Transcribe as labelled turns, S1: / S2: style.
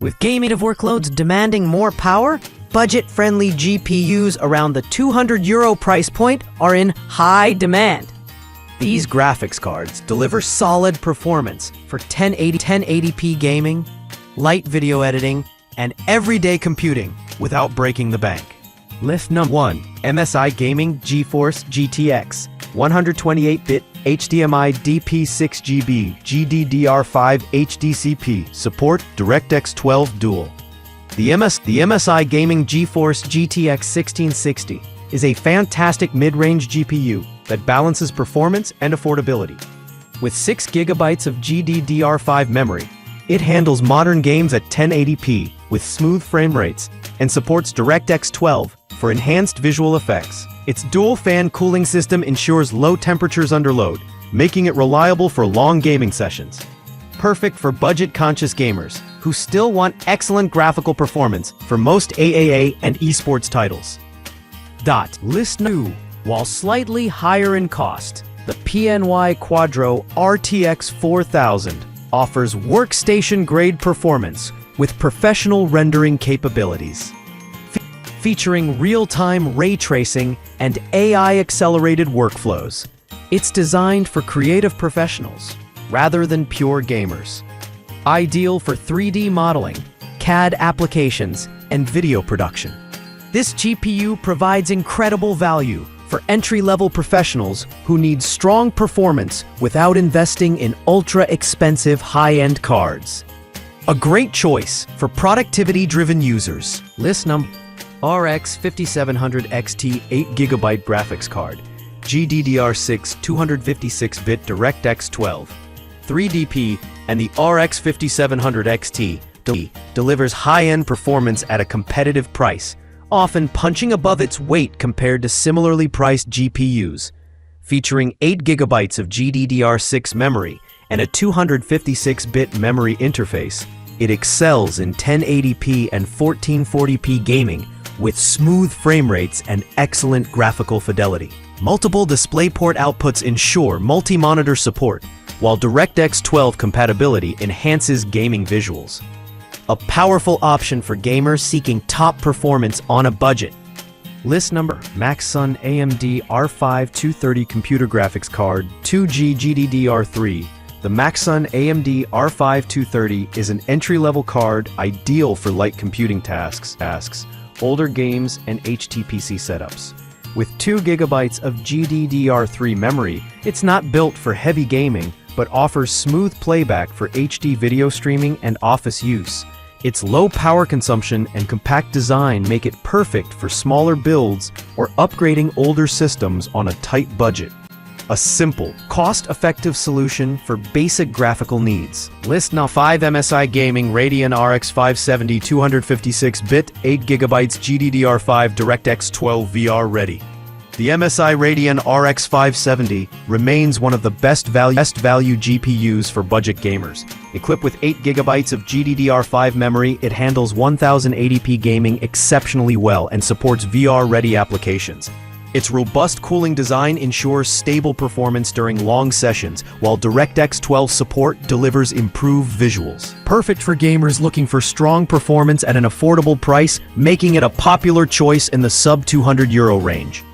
S1: With gaming workloads demanding more power, budget-friendly GPUs around the €200 price point are in high demand. These graphics cards deliver solid performance for 1080p gaming, light video editing, and everyday computing without breaking the bank. List number 1. MSI Gaming GeForce GTX 128-bit HDMI DP6GB GDDR5 HDCP support DirectX 12 Dual. The MSI Gaming GeForce GTX 1660 is a fantastic mid-range GPU that balances performance and affordability. With 6 GB of GDDR5 memory, it handles modern games at 1080p with smooth frame rates and supports DirectX 12 for enhanced visual effects. Its dual-fan cooling system ensures low temperatures under load, making it reliable for long gaming sessions. Perfect for budget-conscious gamers who still want excellent graphical performance for most AAA and esports titles. List 2. While slightly higher in cost, the PNY Quadro RTX 4000 offers workstation-grade performance with professional rendering capabilities. Featuring real-time ray tracing and AI-accelerated workflows, it's designed for creative professionals rather than pure gamers. Ideal for 3D modeling, CAD applications, and video production. This GPU provides incredible value for entry-level professionals who need strong performance without investing in ultra-expensive high-end cards. A great choice for productivity-driven users. List number RX 5700 XT 8GB graphics card, GDDR6 256-bit DirectX 12, 3DP, and the RX 5700 XT delivers high-end performance at a competitive price, often punching above its weight compared to similarly priced GPUs. Featuring 8GB of GDDR6 memory and a 256-bit memory interface, it excels in 1080p and 1440p gaming with smooth frame rates and excellent graphical fidelity. Multiple DisplayPort outputs ensure multi-monitor support, while DirectX 12 compatibility enhances gaming visuals. A powerful option for gamers seeking top performance on a budget. List number Maxsun AMD R5 230 computer graphics card 2G GDDR3. The Maxsun AMD R5 230 is an entry-level card ideal for light computing tasks, older games, and HTPC setups. With 2 GB of GDDR3 memory, it's not built for heavy gaming, but offers smooth playback for HD video streaming and office use. Its low power consumption and compact design make it perfect for smaller builds or upgrading older systems on a tight budget. A simple, cost-effective solution for basic graphical needs. List now 5 MSI Gaming Radeon RX 570 256-bit 8GB GDDR5 DirectX 12 VR ready. The MSI Radeon RX 570 remains one of the best value GPUs for budget gamers. Equipped with 8GB of GDDR5 memory, it handles 1080p gaming exceptionally well and supports VR-ready applications. Its robust cooling design ensures stable performance during long sessions, while DirectX 12 support delivers improved visuals. Perfect for gamers looking for strong performance at an affordable price, making it a popular choice in the sub-€200 range.